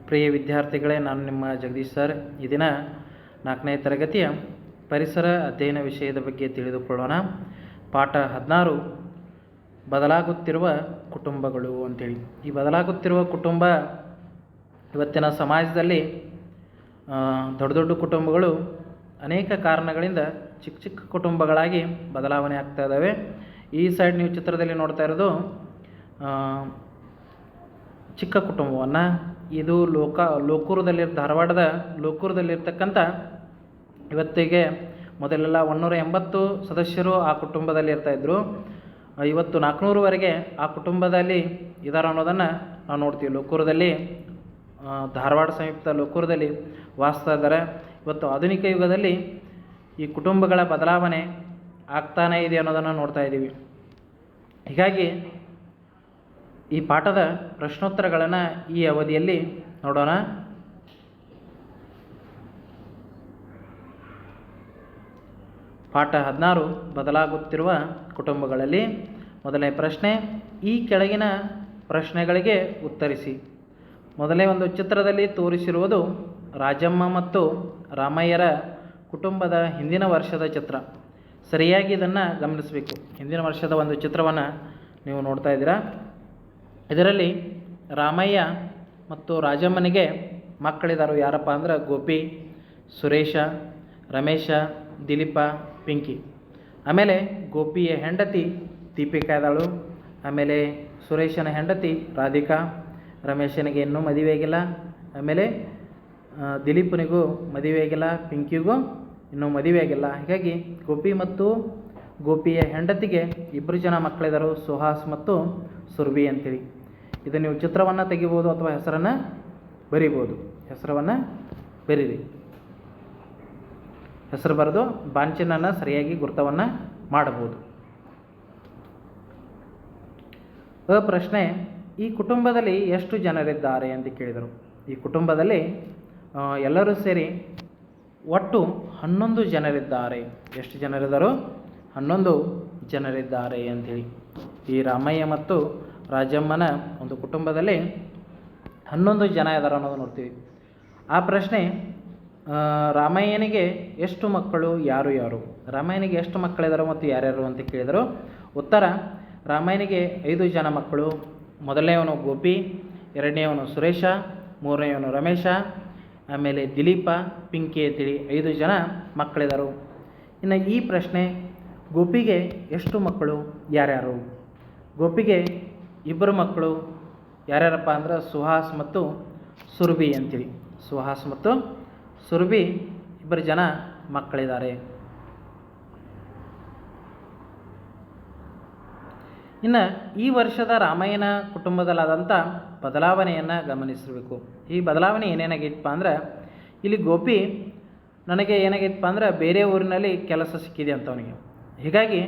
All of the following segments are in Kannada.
ಪ್ರಿಯ ವಿದ್ಯಾರ್ಥಿಗಳೇ, ನಾನು ನಿಮ್ಮ ಜಗದೀಶ್ ಸರ್. ಈ ದಿನ 4ನೇ ತರಗತಿಯ ಪರಿಸರ ಅಧ್ಯಯನ ವಿಷಯದ ಬಗ್ಗೆ ತಿಳಿದುಕೊಳ್ಳೋಣ. ಪಾಠ 16 ಬದಲಾಗುತ್ತಿರುವ ಕುಟುಂಬಗಳು ಅಂತೇಳಿ. ಈ ಬದಲಾಗುತ್ತಿರುವ ಕುಟುಂಬ ಇವತ್ತಿನ ಸಮಾಜದಲ್ಲಿ ದೊಡ್ಡ ದೊಡ್ಡ ಕುಟುಂಬಗಳು ಅನೇಕ ಕಾರಣಗಳಿಂದ ಚಿಕ್ಕ ಚಿಕ್ಕ ಕುಟುಂಬಗಳಾಗಿ ಬದಲಾವಣೆ ಆಗ್ತಾ ಇದ್ದಾವೆ. ಈ ಸೈಡ್ ನೀವು ಚಿತ್ರದಲ್ಲಿ ನೋಡ್ತಾ ಇರೋದು ಚಿಕ್ಕ ಕುಟುಂಬವನ್ನು. ಇದು ಧಾರವಾಡದ ಲೋಕೂರದಲ್ಲಿರ್ತಕ್ಕಂಥ, ಇವತ್ತಿಗೆ ಮೊದಲೆಲ್ಲ 180 ಸದಸ್ಯರು ಆ ಕುಟುಂಬದಲ್ಲಿ ಇರ್ತಾಯಿದ್ರು. ಇವತ್ತು 400ವರೆಗೆ ಆ ಕುಟುಂಬದಲ್ಲಿ ಇದ್ದಾರೆ ಅನ್ನೋದನ್ನು ನಾವು ನೋಡ್ತೀವಿ. ಲೋಕೂರದಲ್ಲಿ, ಧಾರವಾಡ ಸಮೀಪದ ಲೋಕೂರದಲ್ಲಿ ವಾಸಿಸ್ತಾ ಇದ್ದಾರೆ. ಇವತ್ತು ಆಧುನಿಕ ಯುಗದಲ್ಲಿ ಈ ಕುಟುಂಬಗಳ ಬದಲಾವಣೆ ಆಗ್ತಾನೇ ಇದೆ ಅನ್ನೋದನ್ನು ನೋಡ್ತಾ ಇದ್ದೀವಿ. ಹೀಗಾಗಿ ಈ ಪಾಠದ ಪ್ರಶ್ನೋತ್ತರಗಳನ್ನು ಈ ಅವಧಿಯಲ್ಲಿ ನೋಡೋಣ. ಪಾಠ 16 ಬದಲಾಗುತ್ತಿರುವ ಕುಟುಂಬಗಳಲ್ಲಿ ಮೊದಲನೇ ಪ್ರಶ್ನೆ, ಈ ಕೆಳಗಿನ ಪ್ರಶ್ನೆಗಳಿಗೆ ಉತ್ತರಿಸಿ. ಮೊದಲೇ ಒಂದು ಚಿತ್ರದಲ್ಲಿ ತೋರಿಸಿರುವುದು ರಾಜಮ್ಮ ಮತ್ತು ರಾಮಯ್ಯರ ಕುಟುಂಬದ ಹಿಂದಿನ ವರ್ಷದ ಚಿತ್ರ. ಸರಿಯಾಗಿ ಇದನ್ನು ಗಮನಿಸಬೇಕು. ಹಿಂದಿನ ವರ್ಷದ ಒಂದು ಚಿತ್ರವನ್ನು ನೀವು ನೋಡ್ತಾ ಇದ್ದೀರಾ. ಇದರಲ್ಲಿ ರಾಮಯ್ಯ ಮತ್ತು ರಾಜಮ್ಮನಿಗೆ ಮಕ್ಕಳಿದ್ದಾರೆ. ಯಾರಪ್ಪ ಅಂದ್ರೆ ಗೋಪಿ, ಸುರೇಶ, ರಮೇಶ, ದಿಲೀಪ, ಪಿಂಕಿ. ಆಮೇಲೆ ಗೋಪಿಯ ಹೆಂಡತಿ ದೀಪಿಕಾ ಇದ್ದಾಳು. ಆಮೇಲೆ ಸುರೇಶನ ಹೆಂಡತಿ ರಾಧಿಕಾ. ರಮೇಶನಿಗೆ ಇನ್ನೂ ಮದುವೆ ಆಗಿಲ್ಲ. ಆಮೇಲೆ ದಿಲೀಪನಿಗೂ ಮದುವೆ ಆಗಿಲ್ಲ. ಪಿಂಕಿಗೂ ಇನ್ನೂ ಮದುವೆ ಆಗಿಲ್ಲ. ಹೀಗಾಗಿ ಗೋಪಿ ಮತ್ತು ಗೋಪಿಯ ಹೆಂಡತಿಗೆ 2 ಜನ ಮಕ್ಕಳಿದ್ದಾರೆ, ಸುಹಾಸ್ ಮತ್ತು ಸುರ್ವಿ ಅಂತೇಳಿ. ಇದು ನೀವು ಚಿತ್ರವನ್ನು ತೆಗಿಬೋದು ಅಥವಾ ಹೆಸರನ್ನು ಬರಿಬೋದು. ಹೆಸರನ್ನು ಬರೀರಿ. ಹೆಸರು ಬರೆದು ಬಾಂಚಿನನ್ನು ಸರಿಯಾಗಿ ಗುರ್ತವನ್ನು ಮಾಡಬಹುದು. ಪ್ರಶ್ನೆ, ಈ ಕುಟುಂಬದಲ್ಲಿ ಎಷ್ಟು ಜನರಿದ್ದಾರೆ ಅಂತ ಕೇಳಿದರು. ಈ ಕುಟುಂಬದಲ್ಲಿ ಎಲ್ಲರೂ ಸೇರಿ ಒಟ್ಟು 11 ಜನರಿದ್ದಾರೆ. ಎಷ್ಟು ಜನರಿದ್ದರು? 11 ಜನರಿದ್ದಾರೆ ಅಂಥೇಳಿ. ಈ ರಾಮಯ್ಯ ಮತ್ತು ರಾಜಮ್ಮನ ಒಂದು ಕುಟುಂಬದಲ್ಲಿ 11 ಜನ ಇದ್ದಾರೆ ಅನ್ನೋದು ನೋಡ್ತೀವಿ. ಆ ಪ್ರಶ್ನೆ, ರಾಮಯ್ಯನಿಗೆ ಎಷ್ಟು ಮಕ್ಕಳು, ಯಾರು ಯಾರು? ರಾಮಯ್ಯನಿಗೆ ಎಷ್ಟು ಮಕ್ಕಳಿದ್ದಾರೆ ಮತ್ತು ಯಾರ್ಯಾರು ಅಂತ ಕೇಳಿದರು. ಉತ್ತರ, ರಾಮಯ್ಯನಿಗೆ 5 ಜನ ಮಕ್ಕಳು. ಮೊದಲನೇವನು ಗೋಪಿ, ಎರಡನೇವನು ಸುರೇಶ, ಮೂರನೇವನು ರಮೇಶ, ಆಮೇಲೆ ದಿಲೀಪ, ಪಿಂಕಿ ಅಂತೇಳಿ 5 ಜನ ಮಕ್ಕಳಿದರು. ಇನ್ನು ಈ ಪ್ರಶ್ನೆ, ಗೋಪಿಗೆ ಎಷ್ಟು ಮಕ್ಕಳು, ಯಾರ್ಯಾರು? ಗೋಪಿಗೆ 2 ಮಕ್ಕಳು. ಯಾರ್ಯಾರಪ್ಪ ಅಂದ್ರೆ ಸುಹಾಸ್ ಮತ್ತು ಸುರಭಿ ಅಂತೇಳಿ. ಸುಹಾಸ್ ಮತ್ತು ಸುರಭಿ 2 ಜನ ಮಕ್ಕಳಿದ್ದಾರೆ. ಇನ್ನು ಈ ವರ್ಷದ ರಾಮಯ್ಯನ ಕುಟುಂಬದಲ್ಲಾದಂಥ ಬದಲಾವಣೆಯನ್ನು ಗಮನಿಸಬೇಕು. ಈ ಬದಲಾವಣೆ ಏನೇನಾಗಿತ್ತಪ್ಪ ಅಂದ್ರೆ, ಇಲ್ಲಿ ಗೋಪಿ ನನಗೆ ಏನಾಗಿತ್ತಪ್ಪ ಅಂದ್ರೆ ಬೇರೆ ಊರಿನಲ್ಲಿ ಕೆಲಸ ಸಿಕ್ಕಿದೆ ಅಂತ ಅವನಿಗೆ. ಹೀಗಾಗಿ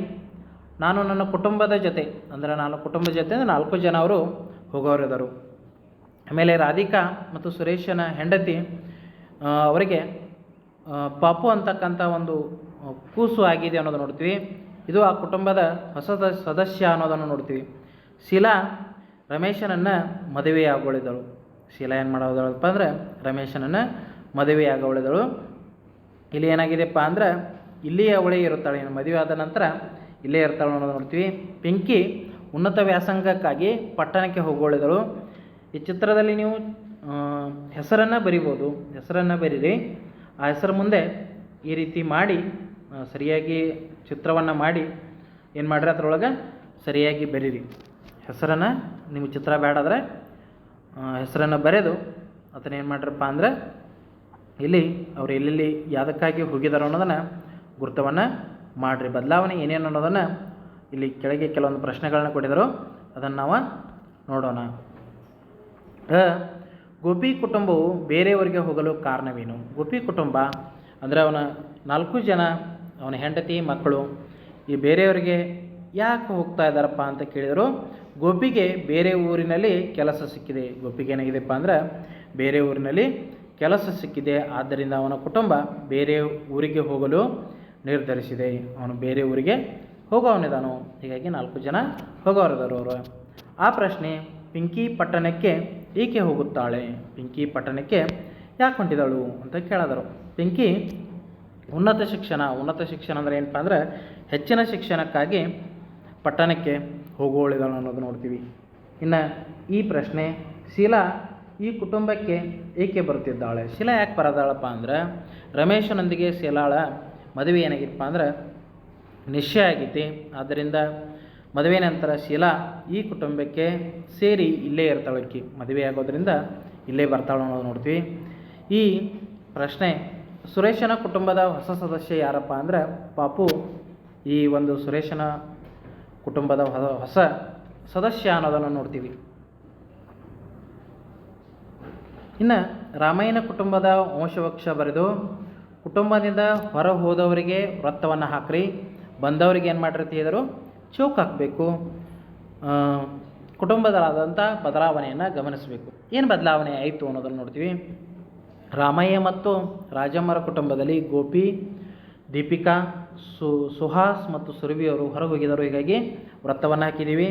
ನಾನು ನನ್ನ ಕುಟುಂಬದ ಜೊತೆ ಅಂದರೆ 4 ಜನ ಅವರು ಹೋಗೋರಿದ್ದರು. ಆಮೇಲೆ ರಾಧಿಕಾ ಮತ್ತು ಸುರೇಶನ ಹೆಂಡತಿ ಅವರಿಗೆ ಪಾಪು ಅಂತಕ್ಕಂಥ ಒಂದು ಕೂಸು ಆಗಿದೆ ಅನ್ನೋದು ನೋಡ್ತೀವಿ. ಇದು ಆ ಕುಟುಂಬದ ಹೊಸ ಸದಸ್ಯ ಅನ್ನೋದನ್ನು ನೋಡ್ತೀವಿ. ಶೀಲಾ ರಮೇಶನನ್ನು ಮದುವೆಯಾಗೋಳಿದಳು. ಶೀಲಾ ಏನು ಮಾಡೋದಳಪ್ಪ ಅಂದರೆ ರಮೇಶನನ್ನು ಮದುವೆಯಾಗೋಳಿದಳು. ಇಲ್ಲಿ ಏನಾಗಿದೆಯಪ್ಪ ಅಂದ್ರೆ ಇಲ್ಲಿಯೇ ಅವಳೇ ಇರುತ್ತಾಳೆ. ಇನ್ನು ಮದುವೆ ಆದ ನಂತರ ಇಲ್ಲೇ ಇರ್ತಾಳೆ ಅನ್ನೋದು ನೋಡ್ತೀವಿ. ಪಿಂಕಿ ಉನ್ನತ ವ್ಯಾಸಂಗಕ್ಕಾಗಿ ಪಟ್ಟಣಕ್ಕೆ ಹೋಗೋಳಿದಳು. ಈ ಚಿತ್ರದಲ್ಲಿ ನೀವು ಹೆಸರನ್ನು ಬರಿಬೋದು. ಹೆಸರನ್ನು ಬರೀರಿ. ಆ ಹೆಸರು ಮುಂದೆ ಈ ರೀತಿ ಮಾಡಿ ಸರಿಯಾಗಿ ಚಿತ್ರವನ್ನು ಮಾಡಿ ಏನು ಮಾಡಿರಿ, ಅದರೊಳಗೆ ಸರಿಯಾಗಿ ಬರೀರಿ. ಹೆಸರನ್ನು ನೀವು ಚಿತ್ರ ಬೇಡಾದರೆ ಹೆಸರನ್ನು ಬರೆದು ಅದನ್ನು ಏನು ಮಾಡಿರಪ್ಪ ಅಂದ್ರೆ ಇಲ್ಲಿ ಅವರು ಎಲ್ಲೆಲ್ಲಿ ಯಾವುದಕ್ಕಾಗಿ ಹೋಗಿದಾರೋ ಅನ್ನೋದನ್ನು ಗುರ್ತವನ್ನು ಮಾಡಿರಿ. ಬದಲಾವಣೆ ಏನೇನು ಅನ್ನೋದನ್ನು ಇಲ್ಲಿ ಕೆಳಗೆ ಕೆಲವೊಂದು ಪ್ರಶ್ನೆಗಳನ್ನ ಕೊಟ್ಟಿದ್ದರು, ಅದನ್ನು ನಾವು ನೋಡೋಣ. ಗೋಪಿ ಕುಟುಂಬವು ಬೇರೆಯವರಿಗೆ ಹೋಗಲು ಕಾರಣವೇನು? ಗೋಪಿ ಕುಟುಂಬ ಅಂದರೆ ಅವನ 4 ಜನ, ಅವನ ಹೆಂಡತಿ, ಮಕ್ಕಳು ಈ ಬೇರೆಯವರಿಗೆ ಯಾಕೆ ಹೋಗ್ತಾ ಇದ್ದಾರಪ್ಪ ಅಂತ ಕೇಳಿದರು. ಗೋಪಿಗೆ ಬೇರೆ ಊರಿನಲ್ಲಿ ಕೆಲಸ ಸಿಕ್ಕಿದೆ. ಗೋಪಿಗೆ ಏನಾಗಿದೆಪ್ಪ ಅಂದ್ರೆ ಬೇರೆ ಊರಿನಲ್ಲಿ ಕೆಲಸ ಸಿಕ್ಕಿದೆ. ಆದ್ದರಿಂದ ಅವನ ಕುಟುಂಬ ಬೇರೆ ಊರಿಗೆ ಹೋಗಲು ನಿರ್ಧರಿಸಿದೆ. ಅವನು ಬೇರೆ ಊರಿಗೆ ಹೋಗೋವನಿದಾನು. ಹೀಗಾಗಿ 4 ಜನ ಹೋಗೋರಿದ್ದಾರೆ ಅವರು. ಆ ಪ್ರಶ್ನೆ, ಪಿಂಕಿ ಪಟ್ಟಣಕ್ಕೆ ಏಕೆ ಹೋಗುತ್ತಾಳೆ? ಪಿಂಕಿ ಪಟ್ಟಣಕ್ಕೆ ಯಾಕೆ ಹೊಂಟಿದಳು ಅಂತ ಕೇಳಿದರು. ಪಿಂಕಿ ಉನ್ನತ ಶಿಕ್ಷಣ ಅಂದರೆ ಏನಪ್ಪ ಅಂದರೆ ಹೆಚ್ಚಿನ ಶಿಕ್ಷಣಕ್ಕಾಗಿ ಪಟ್ಟಣಕ್ಕೆ ಹೋಗುವಳಿದಳು ಅನ್ನೋದು ನೋಡ್ತೀವಿ. ಇನ್ನು ಈ ಪ್ರಶ್ನೆ, ಶೀಲಾ ಈ ಕುಟುಂಬಕ್ಕೆ ಏಕೆ ಬರುತ್ತಿದ್ದಾಳೆ? ಶೀಲಾ ಯಾಕೆ ಬರೋದಾಳಪ್ಪ ಅಂದ್ರೆ ರಮೇಶನೊಂದಿಗೆ ಶೀಲಾಳ ಮದುವೆ ಏನಾಗಿತ್ತಪ್ಪ ಅಂದ್ರೆ ನಿಶ್ಚಯ ಆಗೈತಿ. ಆದ್ದರಿಂದ ಮದುವೆ ನಂತರ ಶೀಲಾ ಈ ಕುಟುಂಬಕ್ಕೆ ಸೇರಿ ಇಲ್ಲೇ ಇರ್ತಾಳಕ್ಕಿ. ಮದುವೆ ಆಗೋದ್ರಿಂದ ಇಲ್ಲೇ ಬರ್ತಾಳೆ ಅನ್ನೋದು ನೋಡ್ತೀವಿ. ಈ ಪ್ರಶ್ನೆ, ಸುರೇಶನ ಕುಟುಂಬದ ಹೊಸ ಸದಸ್ಯ ಯಾರಪ್ಪ ಅಂದ್ರೆ ಪಾಪು ಈ ಒಂದು ಸುರೇಶನ ಕುಟುಂಬದ ಹೊಸ ಸದಸ್ಯ ಅನ್ನೋದನ್ನು ನೋಡ್ತೀವಿ. ಇನ್ನು ರಾಮಯ್ಯನ ಕುಟುಂಬದ ವಂಶವೃಕ್ಷ ಬರೆದು ಕುಟುಂಬದಿಂದ ಹೊರ ಹೋದವರಿಗೆ ವೃತ್ತವನ್ನು ಹಾಕ್ರಿ, ಬಂದವರಿಗೆ ಏನು ಮಾಡಿರ್ತಿದ್ರು ಚೌಕ್ ಹಾಕಬೇಕು. ಕುಟುಂಬದಲ್ಲಾದಂಥ ಬದಲಾವಣೆಯನ್ನು ಗಮನಿಸಬೇಕು. ಏನು ಬದಲಾವಣೆ ಆಯಿತು ಅನ್ನೋದನ್ನು ನೋಡ್ತೀವಿ. ರಾಮಯ್ಯ ಮತ್ತು ರಾಜಮ್ಮರ ಕುಟುಂಬದಲ್ಲಿ ಗೋಪಿ, ದೀಪಿಕಾ, ಸುಹಾಸ್ ಮತ್ತು ಸುರಭಿಯವರು ಹೊರಗೆ ಹೋಗಿದರು, ಹೀಗಾಗಿ ವೃತ್ತವನ್ನು ಹಾಕಿದ್ದೀವಿ.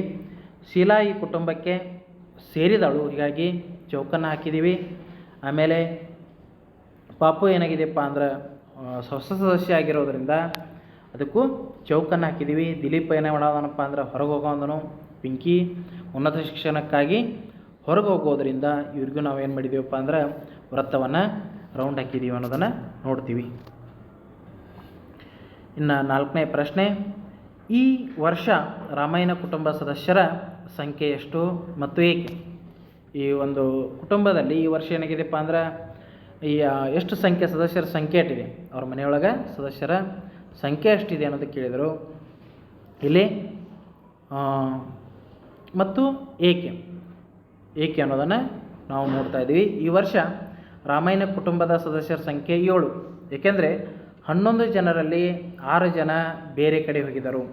ಶೀಲಾ ಈ ಕುಟುಂಬಕ್ಕೆ ಸೇರಿದಳು, ಹೀಗಾಗಿ ಚೌಕನ್ನು ಹಾಕಿದ್ದೀವಿ. ಆಮೇಲೆ ಪಾಪು ಏನಾಗಿದೆಯಪ್ಪ ಅಂದ್ರೆ ಹೊಸ ಸದಸ್ಯ ಆಗಿರೋದ್ರಿಂದ ಅದಕ್ಕೂ ಚೌಕನ್ನು ಹಾಕಿದ್ದೀವಿ. ದಿಲೀಪ್ ಏನೇ ಮಾಡೋದನಪ್ಪ ಅಂದ್ರೆ ಹೊರಗೆ ಹೋಗೋದನು. ಪಿಂಕಿ ಉನ್ನತ ಶಿಕ್ಷಣಕ್ಕಾಗಿ ಹೊರಗೆ ಹೋಗೋದ್ರಿಂದ ಇವ್ರಿಗೂ ನಾವು ಏನು ಮಾಡಿದ್ದೀವಪ್ಪ ಅಂದ್ರೆ ವೃತ್ತವನ್ನು ರೌಂಡ್ ಹಾಕಿದ್ದೀವಿ ಅನ್ನೋದನ್ನು ನೋಡ್ತೀವಿ. ಇನ್ನು 4ನೇ ಪ್ರಶ್ನೆ, ಈ ವರ್ಷ ರಾಮಾಯಣ ಕುಟುಂಬ ಸದಸ್ಯರ ಸಂಖ್ಯೆ ಎಷ್ಟು ಮತ್ತು ಏಕೆ? ಈ ಒಂದು ಕುಟುಂಬದಲ್ಲಿ ಈ ವರ್ಷ ಏನಾಗಿದೆಯಪ್ಪ ಅಂದ್ರೆ ಈ ಎಷ್ಟು ಸದಸ್ಯರ ಸಂಖ್ಯೆ ಎಷ್ಟಿದೆ, ಅವ್ರ ಮನೆಯೊಳಗೆ ಸದಸ್ಯರ ಸಂಖ್ಯೆ ಎಷ್ಟಿದೆ ಅನ್ನೋದು ಕೇಳಿದರು. ಇಲ್ಲಿ ಮತ್ತು ಏಕೆ ಅನ್ನೋದನ್ನು ನಾವು ನೋಡ್ತಾ ಇದ್ದೀವಿ. ಈ ವರ್ಷ ರಾಮಾಯಣ ಕುಟುಂಬದ ಸದಸ್ಯರ ಸಂಖ್ಯೆ 7, ಏಕೆಂದರೆ 11 ಜನರಲ್ಲಿ 6 ಜನ ಬೇರೆ ಕಡೆ ಹೋಗಿದ್ದರು.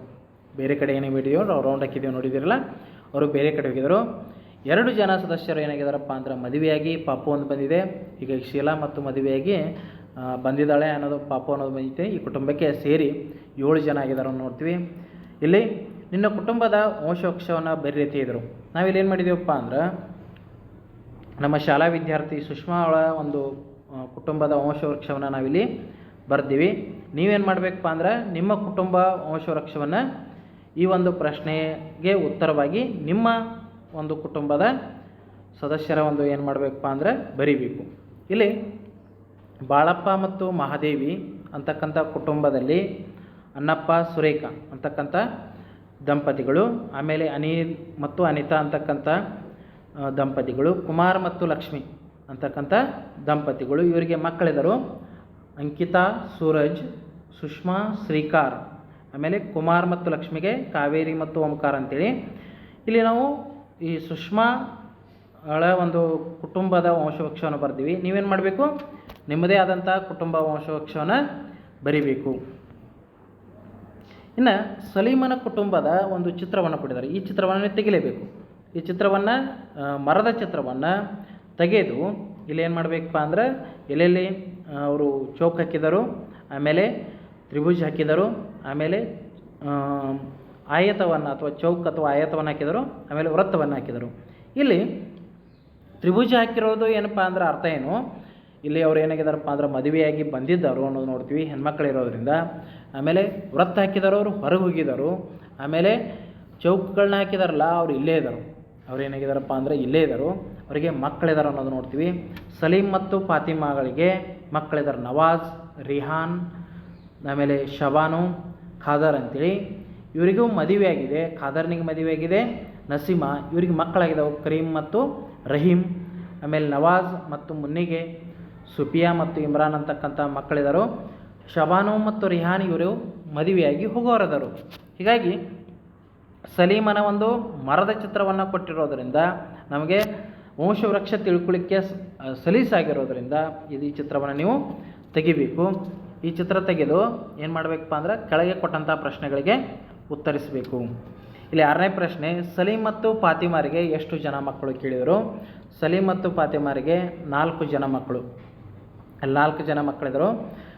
ಬೇರೆ ಕಡೆ ಏನೇ ಬಿಟ್ಟಿದೆಯೋ ನಾವು ರೌಂಡ್ ಹಾಕಿದ್ದೀವಿ ನೋಡಿದಿರಲ್ಲ, ಅವರು ಬೇರೆ ಕಡೆ ಹೋಗಿದ್ದರು. 2 ಜನ ಸದಸ್ಯರು ಏನಾಗಿದ್ದಾರಪ್ಪ ಅಂದ್ರೆ ಮದುವೆಯಾಗಿ ಪಾಪು ಒಂದು ಬಂದಿದೆ. ಈಗ ಶೀಲಾ ಮತ್ತು ಮದುವೆಯಾಗಿ ಬಂದಿದ್ದಾಳೆ ಅನ್ನೋದು ಪಾಪು ಅನ್ನೋದು ಬಂದಿದೆ. ಈ ಕುಟುಂಬಕ್ಕೆ ಸೇರಿ 7 ಜನ ಆಗಿದ್ದಾರೆ ನೋಡ್ತೀವಿ. ಇಲ್ಲಿ ನಿನ್ನ ಕುಟುಂಬದ ವಂಶವೃಕ್ಷವನ್ನು ಬರೀತಿ ಇದ್ದರು. ನಾವಿಲ್ಲಿ ಏನು ಮಾಡಿದ್ದೀವಪ್ಪ ಅಂದ್ರೆ ನಮ್ಮ ಶಾಲಾ ವಿದ್ಯಾರ್ಥಿ ಸುಷ್ಮಾ ಅವಳ ಒಂದು ಕುಟುಂಬದ ವಂಶವೃಕ್ಷವನ್ನು ನಾವಿಲ್ಲಿ ಬರ್ತೀವಿ. ನೀವೇನು ಮಾಡಬೇಕಪ್ಪ ಅಂದ್ರೆ ನಿಮ್ಮ ಕುಟುಂಬ ವಂಶವೃಕ್ಷವನ್ನು ಈ ಒಂದು ಪ್ರಶ್ನೆಗೆ ಉತ್ತರವಾಗಿ ನಿಮ್ಮ ಒಂದು ಕುಟುಂಬದ ಸದಸ್ಯರ ಒಂದು ಏನು ಮಾಡಬೇಕಪ್ಪ ಅಂದ್ರೆ ಬರೀಬೇಕು. ಇಲ್ಲಿ ಬಾಳಪ್ಪ ಮತ್ತು ಮಹಾದೇವಿ ಅಂತಕ್ಕಂಥ ಕುಟುಂಬದಲ್ಲಿ ಅನ್ನಪ್ಪ ಸುರೇಖಾ ಅಂತಕ್ಕಂಥ ದಂಪತಿಗಳು, ಆಮೇಲೆ ಅನಿಲ್ ಮತ್ತು ಅನಿತಾ ಅಂತಕ್ಕಂಥ ದಂಪತಿಗಳು, ಕುಮಾರ್ ಮತ್ತು ಲಕ್ಷ್ಮಿ ಅಂತಕ್ಕಂಥ ದಂಪತಿಗಳು, ಇವರಿಗೆ ಮಕ್ಕಳಿದ್ದರು ಅಂಕಿತಾ, ಸೂರಜ್, ಸುಷ್ಮಾ, ಶ್ರೀಕಾರ್. ಆಮೇಲೆ ಕುಮಾರ್ ಮತ್ತು ಲಕ್ಷ್ಮಿಗೆ ಕಾವೇರಿ ಮತ್ತು ಓಂಕಾರ ಅಂತೇಳಿ. ಇಲ್ಲಿ ನಾವು ಈ ಸುಷ್ಮಾ ಒಂದು ಕುಟುಂಬದ ವಂಶವೃಕ್ಷವನ್ನು ಬರ್ತೀವಿ. ನೀವೇನು ಮಾಡಬೇಕು, ನಿಮ್ಮದೇ ಆದಂಥ ಕುಟುಂಬ ವಂಶವೃಕ್ಷವನ್ನು ಬರಿಬೇಕು. ಇನ್ನು ಸಲೀಮನ ಕುಟುಂಬದ ಒಂದು ಚಿತ್ರವನ್ನು ಕೊಟ್ಟಿದ್ದಾರೆ. ಈ ಚಿತ್ರವನ್ನು ತೆಗಿಲೇಬೇಕು. ಈ ಚಿತ್ರವನ್ನು ಮರದ ಚಿತ್ರವನ್ನು ತೆಗೆದು ಇಲ್ಲಿ ಏನು ಮಾಡಬೇಕಪ್ಪ ಅಂದ್ರೆ ಎಲ್ಲೆಲ್ಲಿ ಅವರು ಚೌಕ್ ಹಾಕಿದರು, ಆಮೇಲೆ ತ್ರಿಭುಜ ಹಾಕಿದರು, ಆಮೇಲೆ ಆಯತವನ್ನು ಅಥವಾ ಚೌಕ್ ಅಥವಾ ಆಯತವನ್ನು ಹಾಕಿದರು, ಆಮೇಲೆ ವೃತ್ತವನ್ನು ಹಾಕಿದರು. ಇಲ್ಲಿ ತ್ರಿಭುಜ ಹಾಕಿರೋದು ಏನಪ್ಪ ಅಂದ್ರೆ ಅರ್ಥ ಏನು, ಇಲ್ಲಿ ಅವ್ರು ಏನಾಗಿದ್ದಾರಪ್ಪ ಅಂದ್ರೆ ಮದುವೆಯಾಗಿ ಬಂದಿದ್ದರು ಅನ್ನೋದು ನೋಡ್ತೀವಿ, ಹೆಣ್ಮಕ್ಳು ಇರೋದ್ರಿಂದ. ಆಮೇಲೆ ವೃತ್ತ ಹಾಕಿದರು, ಅವರು ಹೊರಗೆ ಹೋಗಿದ್ದರು. ಆಮೇಲೆ ಚೌಕ್ಗಳನ್ನ ಹಾಕಿದಾರಲ್ಲ ಅವ್ರು ಇಲ್ಲೇ ಇದ್ದರು. ಅವ್ರು ಏನಾಗಿದ್ದಾರಪ್ಪ ಅಂದರೆ ಇಲ್ಲೇ ಇದ್ದರು, ಅವರಿಗೆ ಮಕ್ಕಳಿದ್ದಾರೆ ಅನ್ನೋದು ನೋಡ್ತೀವಿ. ಸಲೀಮ್ ಮತ್ತು ಫಾತಿಮಾಗಳಿಗೆ ಮಕ್ಕಳಿದ್ದಾರೆ, ನವಾಜ್, ರಿಹಾನ್, ಆಮೇಲೆ ಶಬಾನು, ಖಾದರ್ ಅಂತೇಳಿ. ಇವರಿಗೂ ಮದುವೆ ಆಗಿದೆ. ಖಾದರ್ನಿಗೆ ಮದುವೆ ಆಗಿದೆ, ನಸೀಮಾ. ಇವರಿಗೆ ಮಕ್ಕಳಾಗಿದ್ದಾವೆ ಕರೀಮ್ ಮತ್ತು ರಹೀಮ್. ಆಮೇಲೆ ನವಾಜ್ ಮತ್ತು ಮುನ್ನಿಗೆ ಸುಫಿಯಾ ಮತ್ತು ಇಮ್ರಾನ್ ಅಂತಕ್ಕಂಥ ಮಕ್ಕಳಿದ್ದರು. ಶಬಾನು ಮತ್ತು ರಿಹಾನ್ ಇವರು ಮದುವೆಯಾಗಿ ಹೋಗೋರದರು. ಹೀಗಾಗಿ ಸಲೀಮನ ಒಂದು ಮರದ ಚಿತ್ರವನ್ನು ಕೊಟ್ಟಿರೋದರಿಂದ ನಮಗೆ ವಂಶವೃಕ್ಷ ತಿಳ್ಕೊಳ್ಳಿಕ್ಕೆ ಸಲೀಸಾಗಿರೋದ್ರಿಂದ ಈ ಚಿತ್ರವನ್ನು ನೀವು ತೆಗಿಬೇಕು. ಈ ಚಿತ್ರ ತೆಗೆದು ಏನು ಮಾಡಬೇಕಪ್ಪ ಅಂದ್ರೆ ಕೆಳಗೆ ಕೊಟ್ಟಂಥ ಪ್ರಶ್ನೆಗಳಿಗೆ ಉತ್ತರಿಸಬೇಕು. ಇಲ್ಲಿ 6ನೇ ಪ್ರಶ್ನೆ, ಸಲೀಮ್ ಮತ್ತು ಫಾತಿಮಾರಿಗೆ ಎಷ್ಟು ಜನ ಮಕ್ಕಳು ಕೇಳಿದರು? ಸಲೀಮ್ ಮತ್ತು ಫಾತಿಮಾರಿಗೆ 4 ಜನ ಮಕ್ಕಳು. ಅಲ್ಲಿ 4 ಜನ ಮಕ್ಕಳಿದ್ದರು.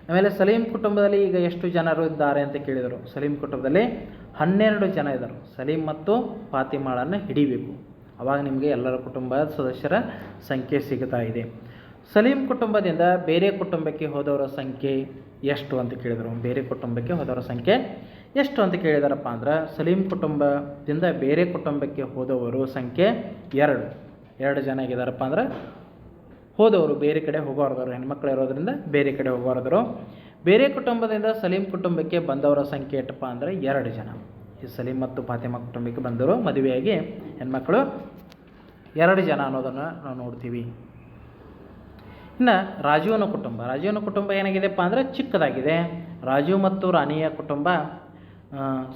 ಆಮೇಲೆ ಸಲೀಮ್ ಕುಟುಂಬದಲ್ಲಿ ಈಗ ಎಷ್ಟು ಜನರು ಇದ್ದಾರೆ ಅಂತ ಕೇಳಿದರು. ಸಲೀಮ್ ಕುಟುಂಬದಲ್ಲಿ 12 ಜನ ಇದ್ದರು. ಸಲೀಮ್ ಮತ್ತು ಫಾತಿಮಾಳನ್ನು ಹಿಡಿಬೇಕು. ಆವಾಗ ನಿಮಗೆ ಎಲ್ಲರ ಕುಟುಂಬದ ಸದಸ್ಯರ ಸಂಖ್ಯೆ ಸಿಗ್ತಾ ಇದೆ. ಸಲೀಂ ಕುಟುಂಬದಿಂದ ಬೇರೆ ಕುಟುಂಬಕ್ಕೆ ಹೋದವರ ಸಂಖ್ಯೆ ಎಷ್ಟು ಅಂತ ಕೇಳಿದರು. ಬೇರೆ ಕುಟುಂಬಕ್ಕೆ ಹೋದವರ ಸಂಖ್ಯೆ ಎಷ್ಟು ಅಂತ ಕೇಳಿದಾರಪ್ಪ ಅಂದ್ರೆ, ಸಲೀಂ ಕುಟುಂಬದಿಂದ ಬೇರೆ ಕುಟುಂಬಕ್ಕೆ ಹೋದವರು ಸಂಖ್ಯೆ 2 ಜನ ಆಗಿದ್ದಾರಪ್ಪ ಅಂದ್ರೆ ಹೋದವರು, ಬೇರೆ ಕಡೆ ಹೋಗೋರ್ದವರು, ಹೆಣ್ಮಕ್ಳು ಇರೋದ್ರಿಂದ ಬೇರೆ ಕಡೆ ಹೋಗೋರ್ದರು. ಬೇರೆ ಕುಟುಂಬದಿಂದ ಸಲೀಂ ಕುಟುಂಬಕ್ಕೆ ಬಂದವರ ಸಂಖ್ಯೆ ಎಷ್ಟಪ್ಪ ಅಂದರೆ 2 ಜನ. ಈ ಸಲೀಂ ಮತ್ತು ಫಾತಿಮಾ ಕುಟುಂಬಕ್ಕೆ ಬಂದವರು ಮದುವೆಯಾಗಿ ಹೆಣ್ಮಕ್ಳು 2 ಜನ ಅನ್ನೋದನ್ನು ನಾವು ನೋಡ್ತೀವಿ. ಇನ್ನು ರಾಜೀವ್ನ ಕುಟುಂಬ ಏನಾಗಿದೆಪ್ಪ ಅಂದರೆ ಚಿಕ್ಕದಾಗಿದೆ. ರಾಜೀವ್ ಮತ್ತು ರಾಣಿಯ ಕುಟುಂಬ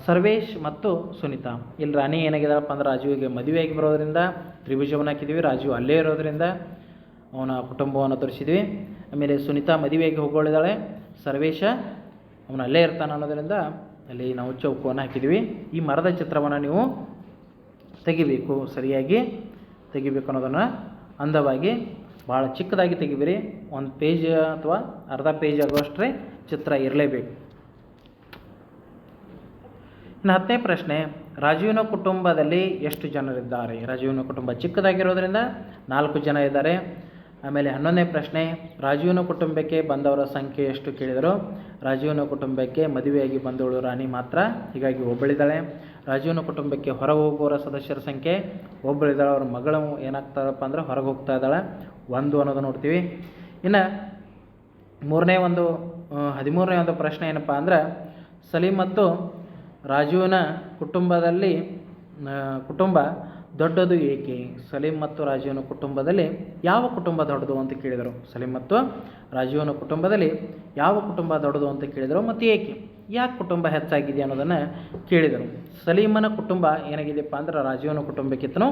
ಸರ್ವೇಶ್ ಮತ್ತು ಸುನೀತಾ. ಇಲ್ಲಿ ರಾಣಿ ಏನಾಗಿದ್ದಾರಪ್ಪ ಅಂದ್ರೆ ರಾಜೀವಿಗೆ ಮದುವೆಯಾಗಿ ಬರೋದ್ರಿಂದ ತ್ರಿಭುಜವನ್ನು ಹಾಕಿದ್ವಿ. ರಾಜೀವ್ ಅಲ್ಲೇ ಇರೋದ್ರಿಂದ ಅವನ ಕುಟುಂಬವನ್ನು ತೋರಿಸಿದ್ವಿ. ಆಮೇಲೆ ಸುನೀತಾ ಮದುವೆಯಾಗಿ ಹೋಗೋಳಿದ್ದಾಳೆ. ಸರ್ವೇಶ ಅವನು ಅಲ್ಲೇ ಇರ್ತಾನೆ ಅನ್ನೋದರಿಂದ ಅಲ್ಲಿ ನಾವು ಚೌಕವನ್ನು ಹಾಕಿದ್ವಿ. ಈ ಮರದ ಚಿತ್ರವನ್ನು ನೀವು ತೆಗಿಬೇಕು, ಸರಿಯಾಗಿ ತೆಗಿಬೇಕು ಅನ್ನೋದನ್ನು ಅಂದವಾಗಿ ಭಾಳ ಚಿಕ್ಕದಾಗಿ ತೆಗಿಬಿರಿ. 1 ಪೇಜ್ ಅಥವಾ ಅರ್ಧ ಪೇಜ್ ಆಗುವಷ್ಟೇ ಚಿತ್ರ ಇರಲೇಬೇಕು. ಇನ್ನು 10ನೇ ಪ್ರಶ್ನೆ, ರಾಜೀವ್ನ ಕುಟುಂಬದಲ್ಲಿ ಎಷ್ಟು ಜನರಿದ್ದಾರೆ? ರಾಜೀವ್ನ ಕುಟುಂಬ ಚಿಕ್ಕದಾಗಿರೋದ್ರಿಂದ 4 ಜನ ಇದ್ದಾರೆ. ಆಮೇಲೆ 11ನೇ ಪ್ರಶ್ನೆ, ರಾಜೀವ್ನ ಕುಟುಂಬಕ್ಕೆ ಬಂದವರ ಸಂಖ್ಯೆ ಎಷ್ಟು ಕೇಳಿದರು? ರಾಜೀವ್ನ ಕುಟುಂಬಕ್ಕೆ ಮದುವೆಯಾಗಿ ಬಂದವಳು ರಾಣಿ ಮಾತ್ರ, ಹೀಗಾಗಿ ಒಬ್ಬಳಿದ್ದಾಳೆ. ರಾಜೀವ್ನ ಕುಟುಂಬಕ್ಕೆ ಹೊರಗೆ ಹೋಗುವವರ ಸದಸ್ಯರ ಸಂಖ್ಯೆ ಒಬ್ಬಳಿದ್ದಾಳೆ. ಅವ್ರ ಮಗಳು ಏನಾಗ್ತಾರಪ್ಪ ಅಂದ್ರೆ ಹೊರಗೆ ಹೋಗ್ತಾ ಇದ್ದಾಳೆ, 1 ಅನ್ನೋದು ನೋಡ್ತೀವಿ. ಇನ್ನು 13ನೇ ಒಂದು ಪ್ರಶ್ನೆ ಏನಪ್ಪ ಅಂದ್ರೆ, ಸಲೀಂ ಮತ್ತು ರಾಜೀವ್ನ ಕುಟುಂಬ ದೊಡ್ಡದು ಏಕೆ? ಸಲೀಂ ಮತ್ತು ರಾಜೀವ್ನ ಕುಟುಂಬದಲ್ಲಿ ಯಾವ ಕುಟುಂಬ ದೊಡ್ಡದು ಅಂತ ಕೇಳಿದರು? ಸಲೀಂ ಮತ್ತು ರಾಜೀವ್ನ ಕುಟುಂಬದಲ್ಲಿ ಯಾವ ಕುಟುಂಬ ದೊಡ್ಡದು ಅಂತ ಕೇಳಿದರು ಮತ್ತು ಏಕೆ? ಯಾಕೆ ಕುಟುಂಬ ಹೆಚ್ಚಾಗಿದೆ ಅನ್ನೋದನ್ನು ಕೇಳಿದರು. ಸಲೀಮನ ಕುಟುಂಬ ಏನಾಗಿದೆಪ್ಪ ಅಂದ್ರೆ ರಾಜೀವ್ನ ಕುಟುಂಬಕ್ಕಿಂತನೂ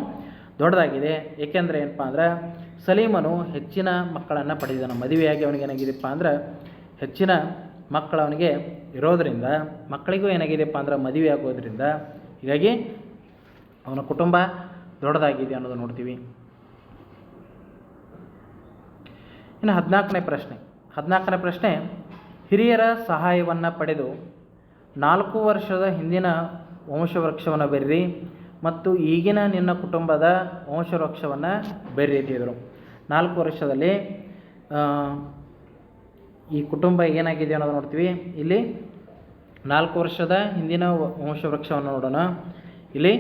ದೊಡ್ಡದಾಗಿದೆ. ಏಕೆಂದರೆ ಏನಪ್ಪ ಅಂದ್ರೆ ಸಲೀಮನು ಹೆಚ್ಚಿನ ಮಕ್ಕಳನ್ನು ಪಡೆದಿದ್ದಾನೆ. ಮದುವೆಯಾಗಿ ಅವನಿಗೆ ಏನಾಗಿದೆಪ್ಪ ಅಂದ್ರೆ ಹೆಚ್ಚಿನ ಮಕ್ಕಳು ಅವನಿಗೆ ಇರೋದರಿಂದ, ಮಕ್ಕಳಿಗೂ ಏನಾಗಿದೆಪ್ಪ ಅಂದ್ರೆ ಮದುವೆ ಆಗೋದ್ರಿಂದ, ಹೀಗಾಗಿ ಅವನ ಕುಟುಂಬ ದೊಡ್ಡದಾಗಿದೆ ಅನ್ನೋದು ನೋಡ್ತೀವಿ. ಇನ್ನು 14ನೇ ಪ್ರಶ್ನೆ, ಹಿರಿಯರ ಸಹಾಯವನ್ನು ಪಡೆದು 4 ವರ್ಷದ ಹಿಂದಿನ ವಂಶವೃಕ್ಷವನ್ನು ಬರೆಯಿರಿ ಮತ್ತು ಈಗಿನ ನಿನ್ನ ಕುಟುಂಬದ ವಂಶವೃಕ್ಷವನ್ನು ಬರೆಯಿರಿ ಅಂತಿದ್ರು. 4 ವರ್ಷದಲ್ಲಿ ಈ ಕುಟುಂಬ ಏನಾಗಿದೆ ಅನ್ನೋದು ನೋಡ್ತೀವಿ. ಇಲ್ಲಿ 4 ವರ್ಷದ ಹಿಂದಿನ ವಂಶವೃಕ್ಷವನ್ನು ನೋಡೋಣ. ಇಲ್ಲಿ